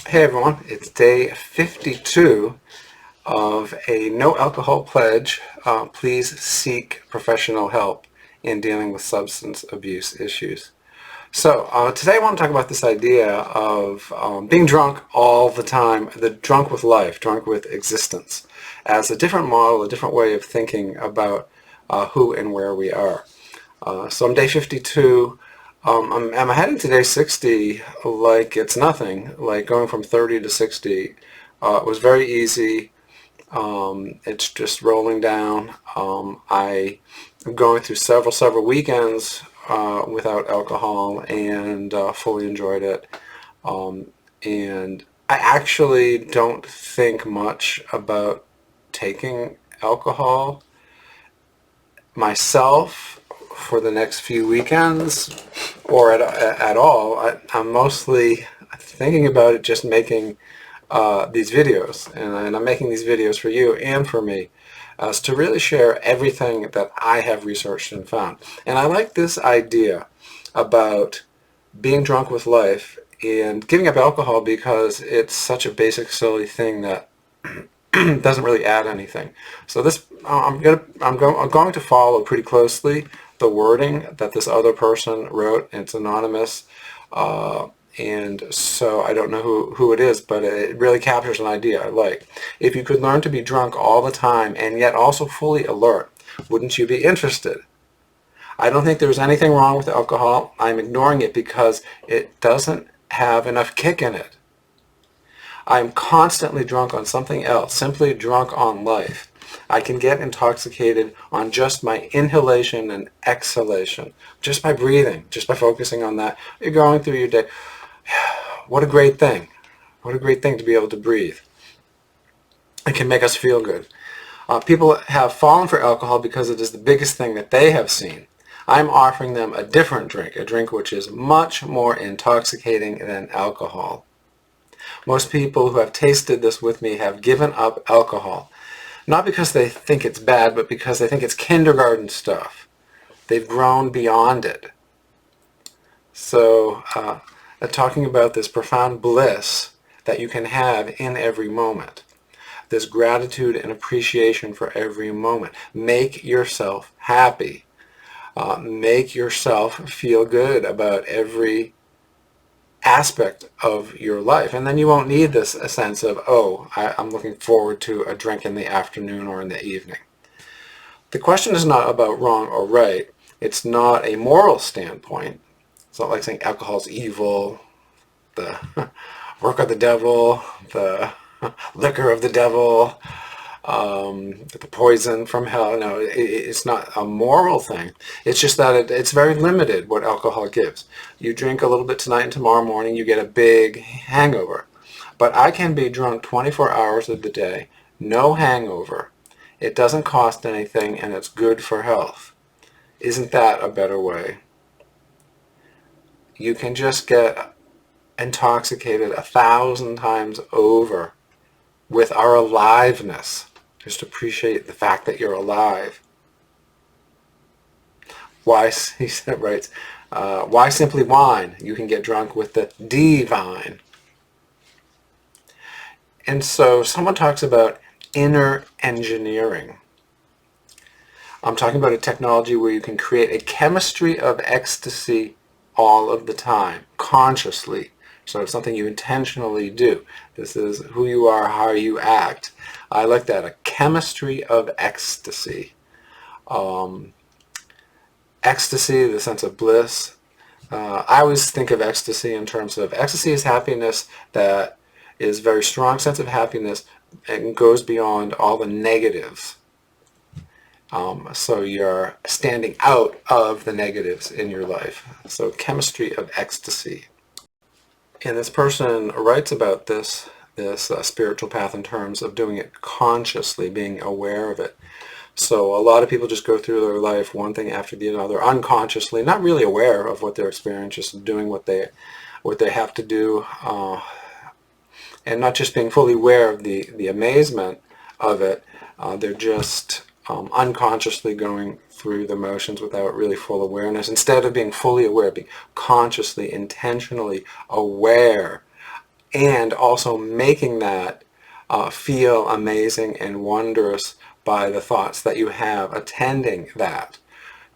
Hey everyone, it's day 52 of a no alcohol pledge. Please seek professional help in dealing with substance abuse issues. So today I want to talk about this idea of being drunk all the time, the drunk with life, drunk with existence, as a different model, a different way of thinking about who and where we are. So I'm day 52. I'm heading to day 60 like it's nothing, like going from 30 to 60. It was very easy. It's just rolling down. I am going through several weekends without alcohol and fully enjoyed it. And I actually don't think much about taking alcohol myself for the next few weekends or at all. I'm mostly thinking about it just making these videos, and I'm making these videos for you and for me as to really share everything that I have researched and found. And I like this idea about being drunk with life and giving up alcohol because it's such a basic, silly thing that doesn't really add anything. So this, I'm going to follow pretty closely the wording that this other person wrote. It's anonymous, and so I don't know who it is, but it really captures an idea I like. If you could learn to be drunk all the time and yet also fully alert, wouldn't you be interested? I don't think there's anything wrong with alcohol. I'm ignoring it because it doesn't have enough kick in it. I'm constantly drunk on something else, simply drunk on life. I can get intoxicated on just my inhalation and exhalation, just by breathing, just by focusing on that. You're going through your day. What a great thing. What a great thing to be able to breathe. It can make us feel good. People have fallen for alcohol because it is the biggest thing that they have seen. I'm offering them a different drink, a drink which is much more intoxicating than alcohol. Most people who have tasted this with me have given up alcohol, not because they think it's bad, but because they think it's kindergarten stuff. They've grown beyond it. So, talking about this profound bliss that you can have in every moment, this gratitude and appreciation for every moment. Make yourself happy. Make yourself feel good about every aspect of your life, and then you won't need this a sense of, oh, I'm looking forward to a drink in the afternoon or in the evening. The question is not about wrong or right. It's not a moral standpoint. It's not like saying alcohol is evil, the work of the devil, the liquor of the devil, the poison from hell. No, it's not a moral thing. It's just that it's very limited what alcohol gives. You drink a little bit tonight and tomorrow morning, you get a big hangover. But I can be drunk 24 hours of the day, no hangover. It doesn't cost anything and it's good for health. Isn't that a better way? You can just get intoxicated 1,000 times over with our aliveness. Just appreciate the fact that you're alive. Why, he said, writes, why simply wine? You can get drunk with the divine. And so someone talks about inner engineering. I'm talking about a technology where you can create a chemistry of ecstasy all of the time, consciously. So it's something you intentionally do. This is who you are, how you act. I like that, a chemistry of ecstasy. Ecstasy, the sense of bliss. I always think of ecstasy in terms of ecstasy is happiness that is a very strong sense of happiness and goes beyond all the negatives. So you're standing out of the negatives in your life. So chemistry of ecstasy. And this person writes about this spiritual path in terms of doing it consciously, being aware of it. So a lot of people just go through their life one thing after the other, unconsciously, not really aware of what they're experiencing, just doing what they have to do, and not just being fully aware of the amazement of it. They're just unconsciously going through the motions without really full awareness. Instead of being fully aware, being consciously, intentionally aware and also making that feel amazing and wondrous by the thoughts that you have attending that.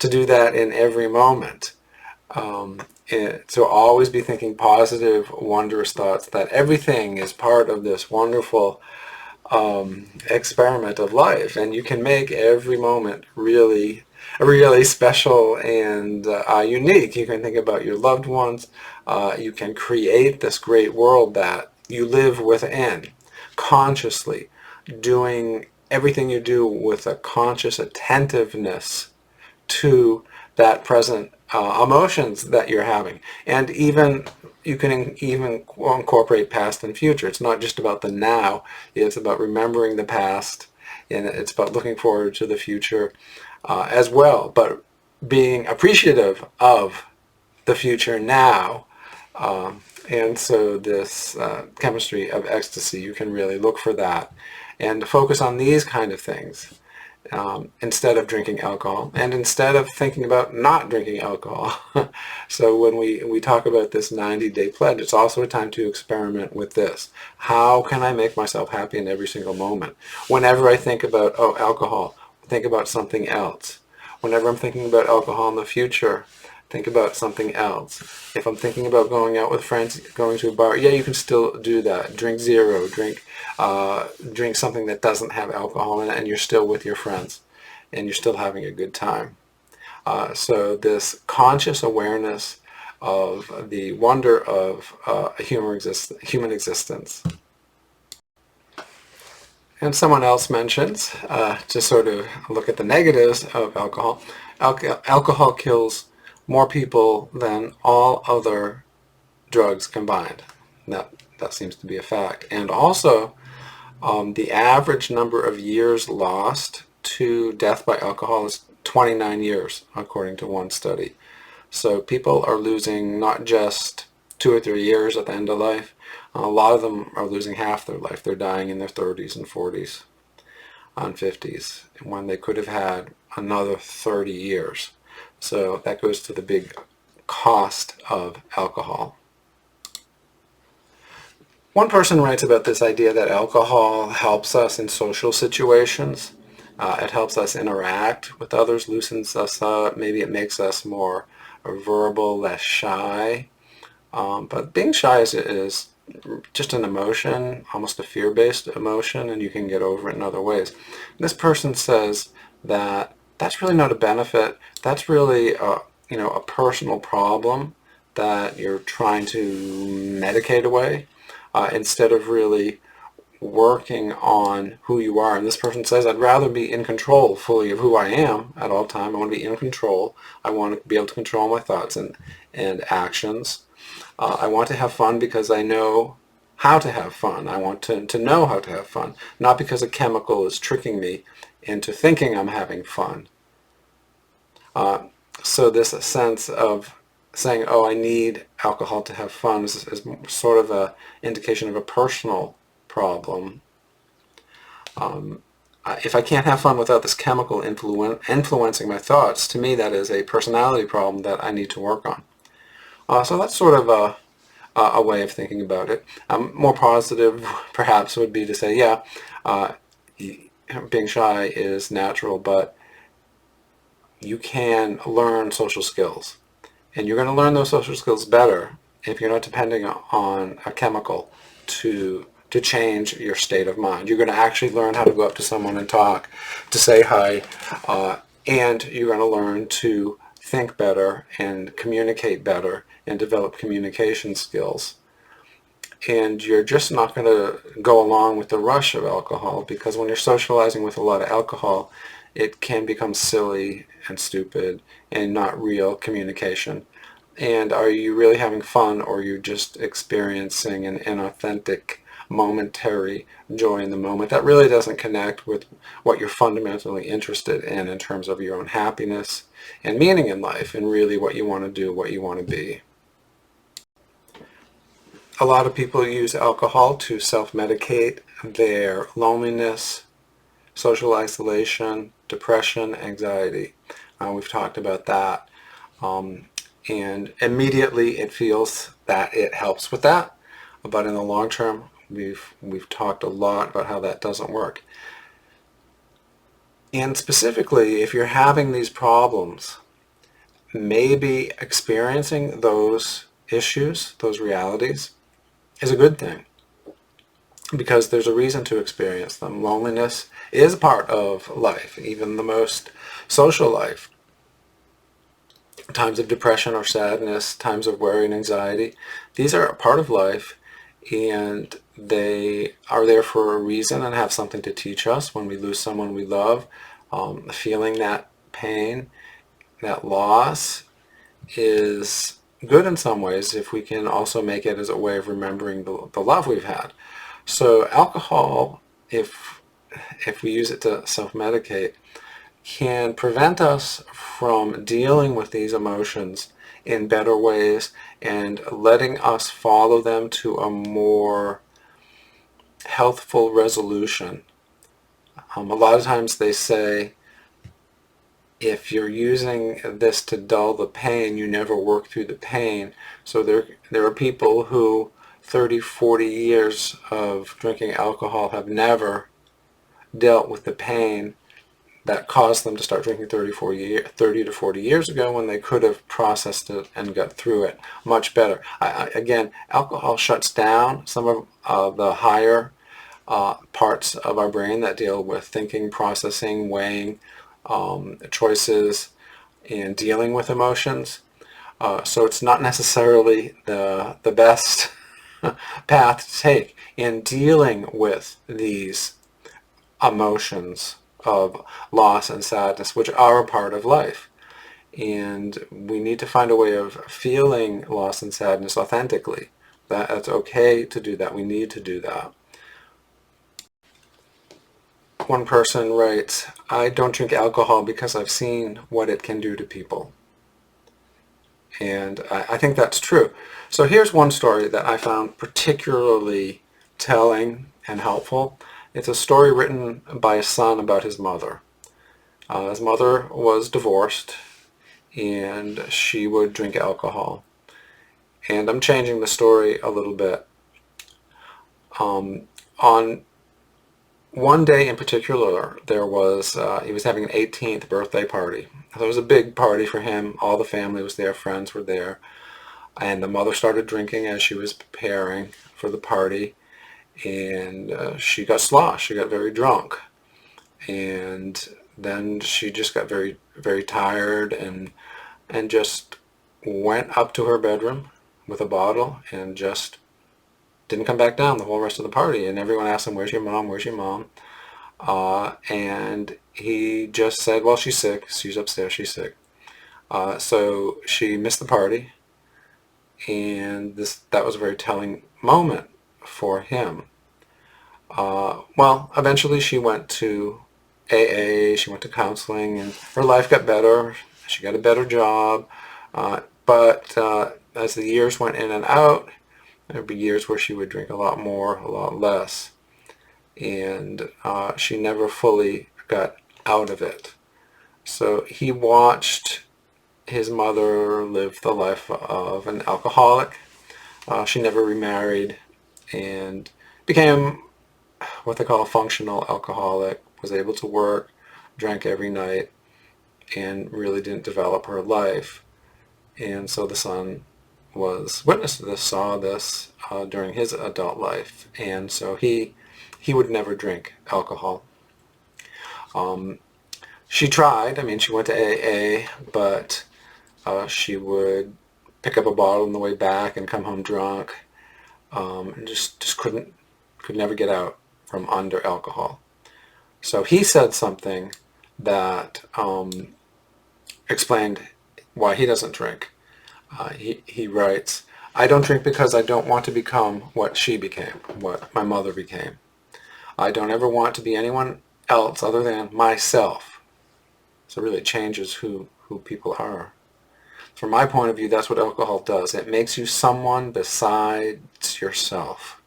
To do that in every moment. To always be thinking positive, wondrous thoughts, that everything is part of this wonderful experiment of life, and you can make every moment really, really special and unique. You can think about your loved ones. You can create this great world that you live within, consciously, doing everything you do with a conscious attentiveness to that present emotions that you're having. And even you can even incorporate past and future. It's not just about the now. It's about remembering the past, and it's about looking forward to the future as well. But being appreciative of the future now. And so this chemistry of ecstasy, you can really look for that and focus on these kind of things. Instead of drinking alcohol, and instead of thinking about not drinking alcohol. So when we talk about this 90-day pledge, it's also a time to experiment with this. How can I make myself happy in every single moment? Whenever I think about, oh, alcohol, think about something else. Whenever I'm thinking about alcohol in the future, think about something else. If I'm thinking about going out with friends, going to a bar, yeah, you can still do that. Drink zero, drink something that doesn't have alcohol in it, and you're still with your friends, and you're still having a good time. So this conscious awareness of the wonder of human existence. And someone else mentions, to sort of look at the negatives of alcohol, alcohol kills more people than all other drugs combined. That seems to be a fact. And also, the average number of years lost to death by alcohol is 29 years, according to one study. So people are losing not just 2 or 3 years at the end of life. A lot of them are losing half their life. They're dying in their 30s and 40s and 50s, when they could have had another 30 years. So that goes to the big cost of alcohol. One person writes about this idea that alcohol helps us in social situations. It helps us interact with others, loosens us up. Maybe it makes us more verbal, less shy. But being shy is just an emotion, almost a fear-based emotion, and you can get over it in other ways. This person says that that's really not a benefit. That's really a personal problem that you're trying to medicate away, instead of really working on who you are. And this person says, I'd rather be in control fully of who I am at all time. I want to be in control. I want to be able to control my thoughts and actions. I want to have fun because I know how to have fun. I want to know how to have fun, not because a chemical is tricking me into thinking I'm having fun. So this sense of saying, oh, I need alcohol to have fun is sort of an indication of a personal problem. If I can't have fun without this chemical influencing my thoughts, to me that is a personality problem that I need to work on. So that's sort of a way of thinking about it. More positive, perhaps, would be to say, yeah, being shy is natural, but you can learn social skills. And you're going to learn those social skills better if you're not depending on a chemical to change your state of mind. You're going to actually learn how to go up to someone and talk, to say hi, and you're going to learn to think better and communicate better and develop communication skills. And you're just not going to go along with the rush of alcohol, because when you're socializing with a lot of alcohol, it can become silly and stupid and not real communication. And are you really having fun, or are you just experiencing an inauthentic, momentary joy in the moment that really doesn't connect with what you're fundamentally interested in terms of your own happiness and meaning in life, and really what you want to do, what you want to be? A lot of people use alcohol to self-medicate their loneliness, social isolation, depression, anxiety. We've talked about that. And immediately it feels that it helps with that. but in the long term, we've talked a lot about how that doesn't work. And specifically, if you're having these problems, maybe experiencing those issues, those realities, is a good thing, because there's a reason to experience them. Loneliness is part of life, even the most social life. Times of depression or sadness, times of worry and anxiety, these are a part of life, and they are there for a reason and have something to teach us. When we lose someone we love, feeling that pain, that loss, is good in some ways if we can also make it as a way of remembering the love we've had. So alcohol, if we use it to self-medicate, can prevent us from dealing with these emotions in better ways and letting us follow them to a more healthful resolution. A lot of times they say, if you're using this to dull the pain, you never work through the pain. So there are people who 30, 40 years of drinking alcohol have never dealt with the pain that caused them to start drinking 30 to 40 years ago, when they could have processed it and got through it much better. Again, alcohol shuts down some of the higher parts of our brain that deal with thinking, processing, weighing choices, and dealing with emotions. So it's not necessarily the best path to take in dealing with these emotions of loss and sadness, which are a part of life. And we need to find a way of feeling loss and sadness authentically. That's okay to do that. We need to do that. One person writes, "I don't drink alcohol because I've seen what it can do to people." And I think that's true. So here's one story that I found particularly telling and helpful. It's a story written by a son about his mother. His mother was divorced, and she would drink alcohol. And I'm changing the story a little bit. On one day in particular, there was he was having an 18th birthday party. So it was a big party for him. All the family was there, friends were there. And the mother started drinking as she was preparing for the party. And she got sloshed. She got very drunk. And then she just got very, very tired and just went up to her bedroom with a bottle and just didn't come back down the whole rest of the party. And everyone asked him, "Where's your mom? Where's your mom?" And he just said, "Well, she's sick. She's upstairs. She's sick." So she missed the party, and that was a very telling moment for him. Well, eventually she went to AA, she went to counseling, and her life got better. She got a better job. But as the years went in and out, there would be years where she would drink a lot more, a lot less. And she never fully got out of it. So he watched his mother live the life of an alcoholic. She never remarried and became what they call a functional alcoholic, was able to work, drank every night, and really didn't develop her life. And so the son was witness to this, saw this during his adult life, and so he would never drink alcohol. She tried. I mean, she went to AA, but she would pick up a bottle on the way back and come home drunk, and just could never get out from under alcohol. So he said something that explained why he doesn't drink. He writes, "I don't drink because I don't want to become what she became, what my mother became. I don't ever want to be anyone else other than myself." So it really changes who people are. From my point of view, that's what alcohol does. It makes you someone besides yourself.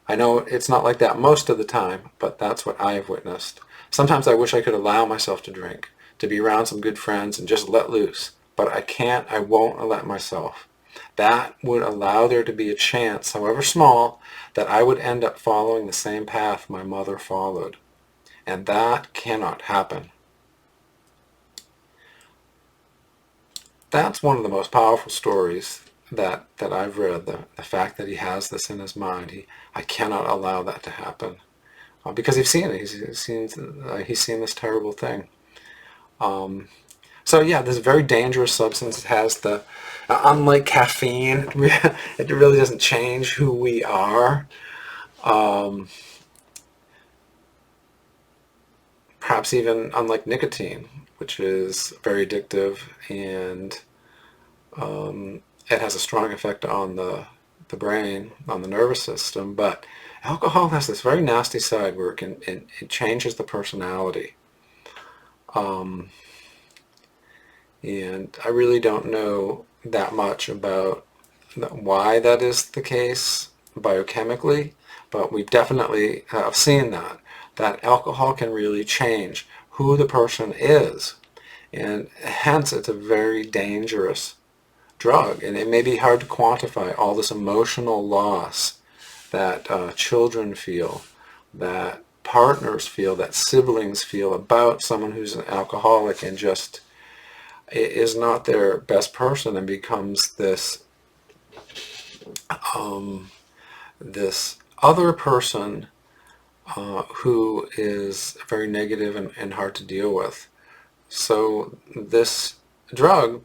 I know it's not like that most of the time, but that's what I have witnessed. Sometimes I wish I could allow myself to drink, to be around some good friends and just let loose. But I can't, I won't let myself. that would allow there to be a chance, however small, that I would end up following the same path my mother followed. And that cannot happen. That's one of the most powerful stories that I've read, the fact that he has this in his mind. I cannot allow that to happen. Because he's seen it. He's seen this terrible thing. So yeah, this very dangerous substance. It has the, unlike caffeine, it really doesn't change who we are. Perhaps even unlike nicotine, which is very addictive, and it has a strong effect on the brain, on the nervous system. But alcohol has this very nasty side where it changes the personality. And I really don't know that much about why that is the case biochemically, but we definitely have seen that alcohol can really change who the person is, and hence it's a very dangerous drug, and it may be hard to quantify all this emotional loss that children feel, that partners feel, that siblings feel about someone who's an alcoholic and just is not their best person and becomes this this other person who is very negative and hard to deal with. So this drug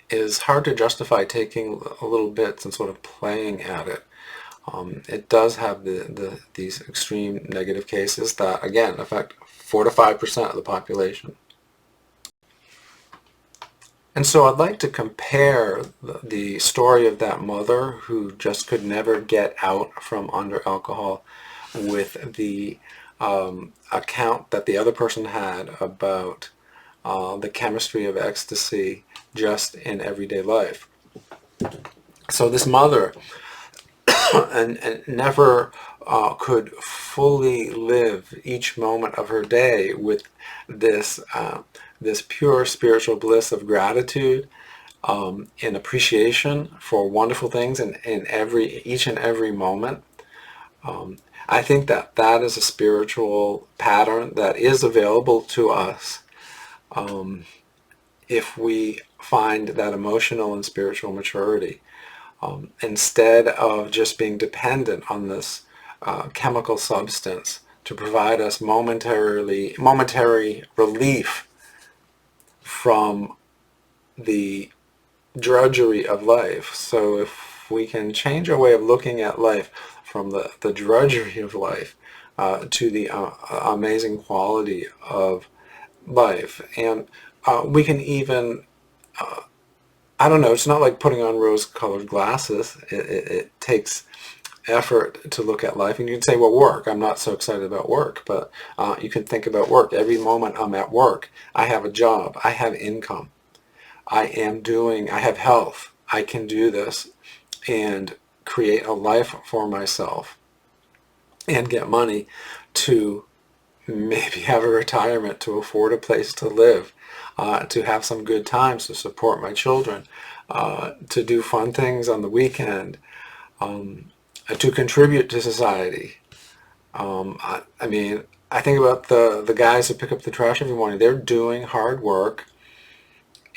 is hard to justify taking a little bits and sort of playing at it. It does have these extreme negative cases that, again, affect 4 to 5% of the population. And so I'd like to compare the story of that mother who just could never get out from under alcohol with the account that the other person had about the chemistry of ecstasy just in everyday life. So this mother and never could fully live each moment of her day with this this pure spiritual bliss of gratitude and appreciation for wonderful things in each and every moment. I think that is a spiritual pattern that is available to us if we find that emotional and spiritual maturity. Instead of just being dependent on this chemical substance to provide us momentary relief from the drudgery of life. So if we can change our way of looking at life from the drudgery of life to the amazing quality of life, and we can even I don't know, it's not like putting on rose-colored glasses. It takes effort to look at life. And you can say, well, work. I'm not so excited about work. But you can think about work. Every moment I'm at work, I have a job. I have income. I have health. I can do this and create a life for myself and get money to maybe have a retirement, to afford a place to live, to have some good times, to support my children, to do fun things on the weekend, to contribute to society. I mean, I think about the guys who pick up the trash every morning. They're doing hard work,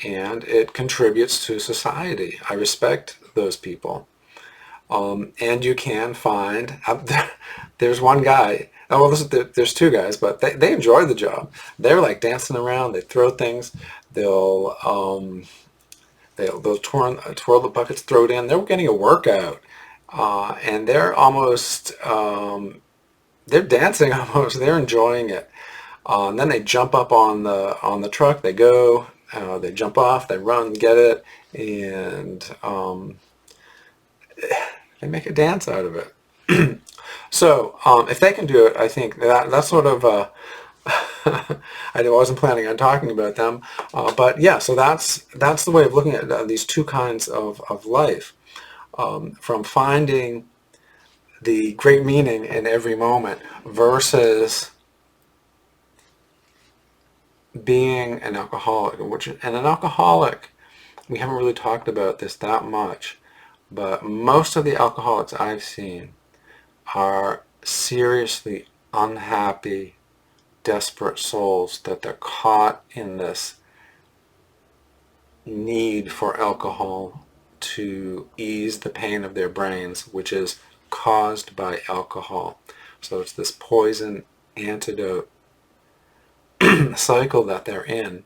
and it contributes to society. I respect those people. And you can find, there's one guy, oh, well, there's two guys, but they enjoy the job. They're like dancing around, they throw things, they'll twirl the buckets, throw it in. They're getting a workout, and they're almost, they're dancing almost, they're enjoying it. And then they jump up on the truck, they go, they jump off, they run, get it, and they make a dance out of it. So if they can do it, I think that's sort of I wasn't planning on talking about them, but yeah. So that's the way of looking at these two kinds of life, from finding the great meaning in every moment versus being an alcoholic. And an alcoholic we haven't really talked about this that much, but most of the alcoholics I've seen are seriously unhappy, desperate souls that they're caught in this need for alcohol to ease the pain of their brains, which is caused by alcohol. So it's this poison antidote cycle that they're in,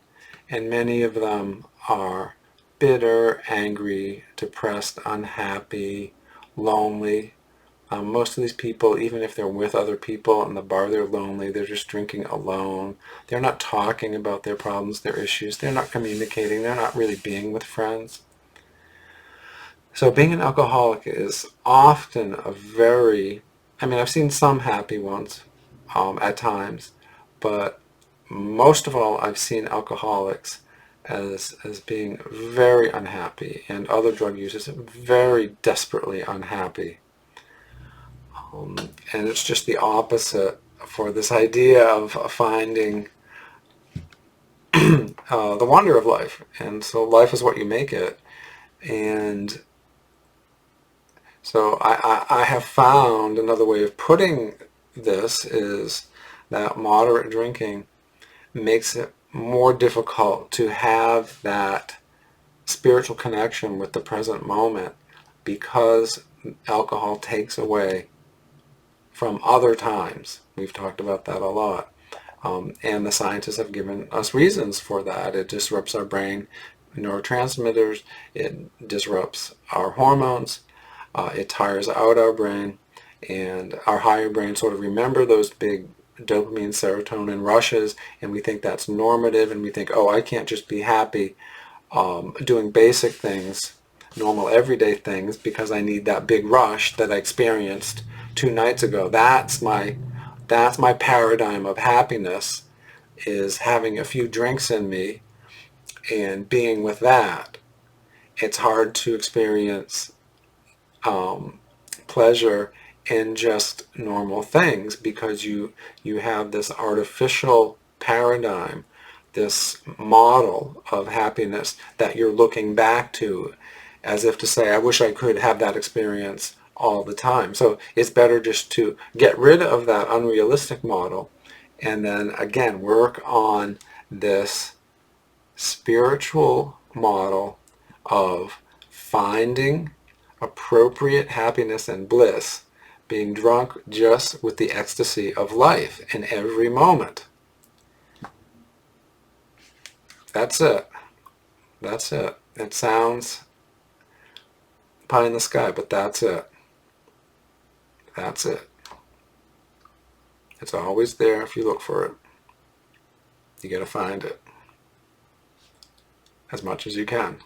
and many of them are bitter, angry, depressed, unhappy, lonely. Most of these people, even if they're with other people in the bar, they're lonely. They're just drinking alone. They're not talking about their problems, their issues. They're not communicating. They're not really being with friends. So being an alcoholic is often a very, I mean, I've seen some happy ones at times, but most of all, I've seen alcoholics as being very unhappy, and other drug users very desperately unhappy. And it's just the opposite for this idea of finding the wonder of life. And so life is what you make it. And so I have found another way of putting this is that moderate drinking makes it more difficult to have that spiritual connection with the present moment, because alcohol takes away from other times. We've talked about that a lot. And the scientists have given us reasons for that. It disrupts our brain neurotransmitters, it disrupts our hormones, it tires out our brain, and our higher brain sort of remember those big dopamine, serotonin rushes, and we think that's normative, and we think, oh, I can't just be happy doing basic things, normal everyday things, because I need that big rush that I experienced 2 nights ago. That's my paradigm of happiness, is having a few drinks in me and being with that. It's hard to experience pleasure in just normal things, because you have this artificial paradigm, this model of happiness that you're looking back to, as if to say, I wish I could have that experience all the time. So it's better just to get rid of that unrealistic model, and then again work on this spiritual model of finding appropriate happiness and bliss, being drunk just with the ecstasy of life in every moment. That's it. That's it. It sounds pie in the sky, but that's it. That's it. It's always there if you look for it. You gotta find it as much as you can.